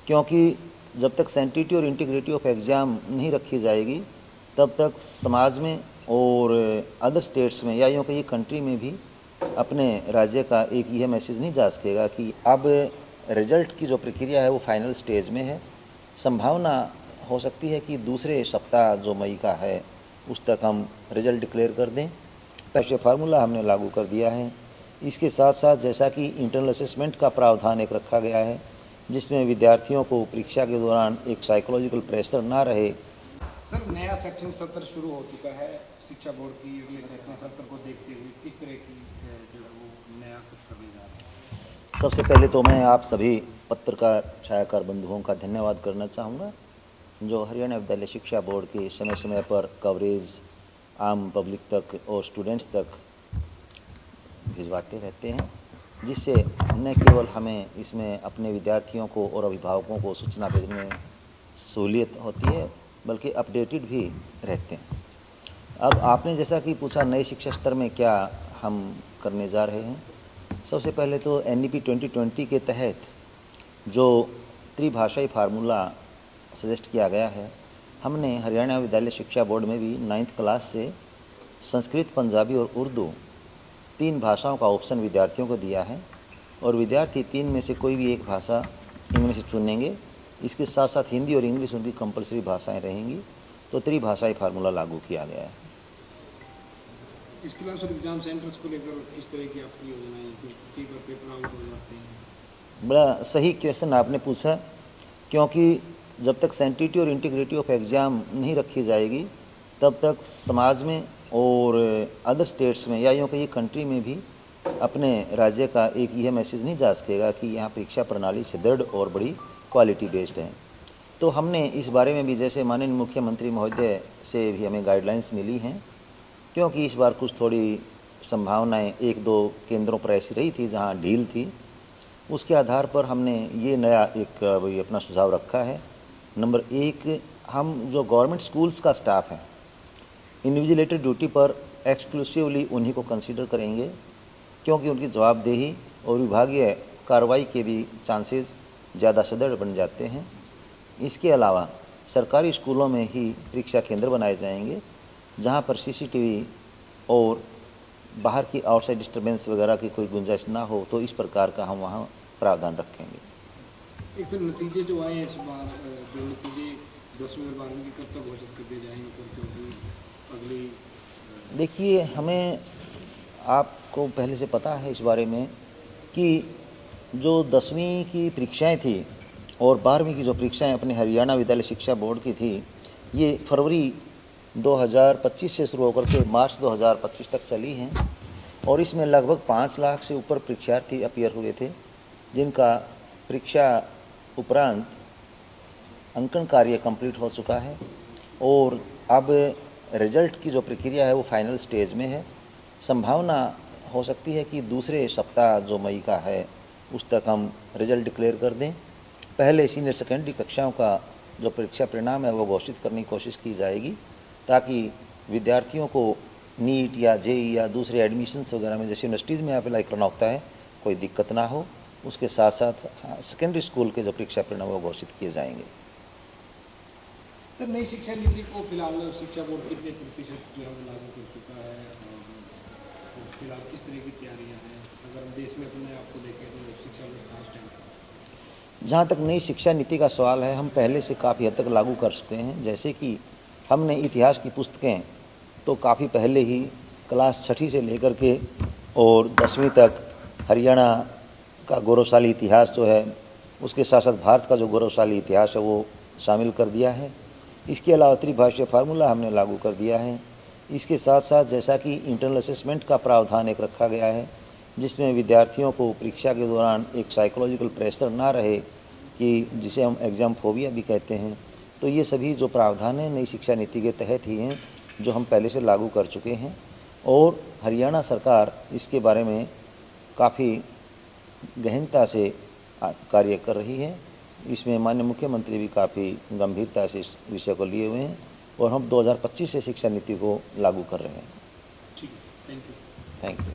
क्योंकि जब तक सेंटिटी और इंटीग्रिटी ऑफ एग्ज़ाम नहीं रखी जाएगी तब तक समाज में और अदर स्टेट्स में या यूँ कहिए कंट्री में भी अपने राज्य का एक यह मैसेज नहीं जा सकेगा कि अब रिजल्ट की जो प्रक्रिया है वो फाइनल स्टेज में है। संभावना हो सकती है कि दूसरे सप्ताह जो मई का है उस तक हम रिजल्ट डिक्लेयर कर दें। पैसे फार्मूला हमने लागू कर दिया है। इसके साथ साथ जैसा कि इंटरनल असेसमेंट का प्रावधान एक रखा गया है जिसमें विद्यार्थियों को परीक्षा के दौरान एक साइकोलॉजिकल प्रेशर ना रहे। सर, नया शैक्षणिक सत्र शुरू हो चुका है शिक्षा बोर्ड की अगले शैक्षणिक सत्र को देखते हुए किस तरह की जो है वो नया कुछ करने जा रहे हैं? सबसे पहले तो मैं आप सभी पत्रकार छायाकार बंधुओं का धन्यवाद करना चाहूँगा जो हरियाणा विद्यालय शिक्षा बोर्ड के समय समय पर कवरेज आम पब्लिक तक और स्टूडेंट्स तक भिजवाते रहते हैं, जिससे न केवल हमें इसमें अपने विद्यार्थियों को और अभिभावकों को सूचना भेजने में सहूलियत होती है बल्कि अपडेटेड भी रहते हैं। अब आपने जैसा कि पूछा नए शिक्षा स्तर में क्या हम करने जा रहे हैं, सबसे पहले तो NEP 2020 के तहत जो त्रिभाषाई फार्मूला सजेस्ट किया गया है, हमने हरियाणा विद्यालय शिक्षा बोर्ड में भी 9th क्लास से संस्कृत, पंजाबी और उर्दू 3 भाषाओं का ऑप्शन विद्यार्थियों को दिया है और विद्यार्थी 3 में से कोई भी एक भाषा इनमें से चुनेंगे। इसके साथ साथ हिंदी और इंग्लिश उनकी कंपलसरी भाषाएं रहेंगी। तो त्रिभाषाई फार्मूला लागू किया गया है। इसके अलावा सर एग्जाम सेंटर्स को लेकर किस तरह की आपकी योजनाएं हैं? कई बार पेपर आउट हो जाते हैं। बड़ा सही क्वेश्चन आपने पूछा, क्योंकि जब तक सेंटिटी और इंटीग्रिटी ऑफ एग्ज़ाम नहीं रखी जाएगी तब तक समाज में और अदर स्टेट्स में या यूँ कहिए कंट्री में भी अपने राज्य का एक यह मैसेज नहीं जा सकेगा कि यहाँ परीक्षा प्रणाली सुदृढ़ और बड़ी क्वालिटी बेस्ड है। तो हमने इस बारे में भी जैसे माननीय मुख्यमंत्री महोदय से भी हमें गाइडलाइंस मिली हैं, क्योंकि इस बार कुछ थोड़ी संभावनाएं 1-2 केंद्रों पर ऐसी रही थी जहाँ ढील थी। उसके आधार पर हमने ये नया एक अपना सुझाव रखा है। नंबर 1, हम जो गवर्नमेंट स्कूल्स का स्टाफ है इन्विजिलेटर ड्यूटी पर एक्सक्लूसिवली उन्हीं को कंसीडर करेंगे, क्योंकि उनकी जवाबदेही और विभागीय कार्रवाई के भी चांसेस ज़्यादा सुदृढ़ बन जाते हैं। इसके अलावा सरकारी स्कूलों में ही परीक्षा केंद्र बनाए जाएंगे जहां पर CCTV और बाहर की आउटसाइड डिस्टर्बेंस वगैरह की कोई गुंजाइश ना हो, तो इस प्रकार का हम वहां प्रावधान रखेंगे। एक तो नतीजे जो आए हैं इस बार, जो नतीजे 10वीं और 12वीं के कब तक घोषित कर दिए जाएंगे सर? क्योंकि अगली देखिए, हमें आपको पहले से पता है इस बारे में कि जो 10वीं की परीक्षाएं थी और 12वीं की जो परीक्षाएं अपने हरियाणा विद्यालय शिक्षा बोर्ड की थी, ये फरवरी 2025 से शुरू होकर के मार्च 2025 तक चली हैं और इसमें लगभग 5 लाख से ऊपर परीक्षार्थी अपीयर हुए थे, जिनका परीक्षा उपरांत अंकन कार्य कंप्लीट हो चुका है और अब रिजल्ट की जो प्रक्रिया है वो फाइनल स्टेज में है। संभावना हो सकती है कि दूसरे सप्ताह जो मई का है उस तक हम रिजल्ट डिक्लेयर कर दें। पहले सीनियर सेकेंडरी कक्षाओं का जो परीक्षा परिणाम है वो घोषित करने की कोशिश की जाएगी, ताकि विद्यार्थियों को नीट या JEE या दूसरे एडमिशन्स वगैरह में जैसे यूनिवर्सिटीज़ में अप्लाई करना होता है कोई दिक्कत ना हो। उसके साथ साथ सेकेंडरी स्कूल के जो परीक्षा परिणाम वो घोषित किए जाएंगे। सर, नई शिक्षा नीति को फिलहाल शिक्षा बोर्ड कितने प्रतिशत जो है वो लागू कर चुका है और फिलहाल किस तरह की तैयारियां हैं? अगर हम देश में अपने आप को देखें तो शिक्षा बोर्ड कहाँ स्टैंड है? जहाँ तक नई शिक्षा नीति का सवाल है, हम पहले से काफ़ी हद तक लागू कर चुके हैं। जैसे कि हमने इतिहास की पुस्तकें तो काफ़ी पहले ही क्लास 6ठी से लेकर के और 10वीं तक हरियाणा का गौरवशाली इतिहास जो है, उसके साथ साथ भारत का जो गौरवशाली इतिहास है वो शामिल कर दिया है। इसके अलावा त्रिभाषीय फार्मूला हमने लागू कर दिया है। इसके साथ साथ जैसा कि इंटरनल असेसमेंट का प्रावधान एक रखा गया है जिसमें विद्यार्थियों को परीक्षा के दौरान एक साइकोलॉजिकल प्रेशर ना रहे कि जिसे हम एग्ज़ाम फोबिया भी कहते हैं। तो ये सभी जो प्रावधान हैं नई शिक्षा नीति के तहत ही हैं, जो हम पहले से लागू कर चुके हैं और हरियाणा सरकार इसके बारे में काफ़ी गहनता से कार्य कर रही है। इसमें माननीय मुख्यमंत्री भी काफ़ी गंभीरता से इस विषय को लिए हुए हैं और हम 2025 से शिक्षा नीति को लागू कर रहे हैं। ठीक है, थैंक यू। Thank you.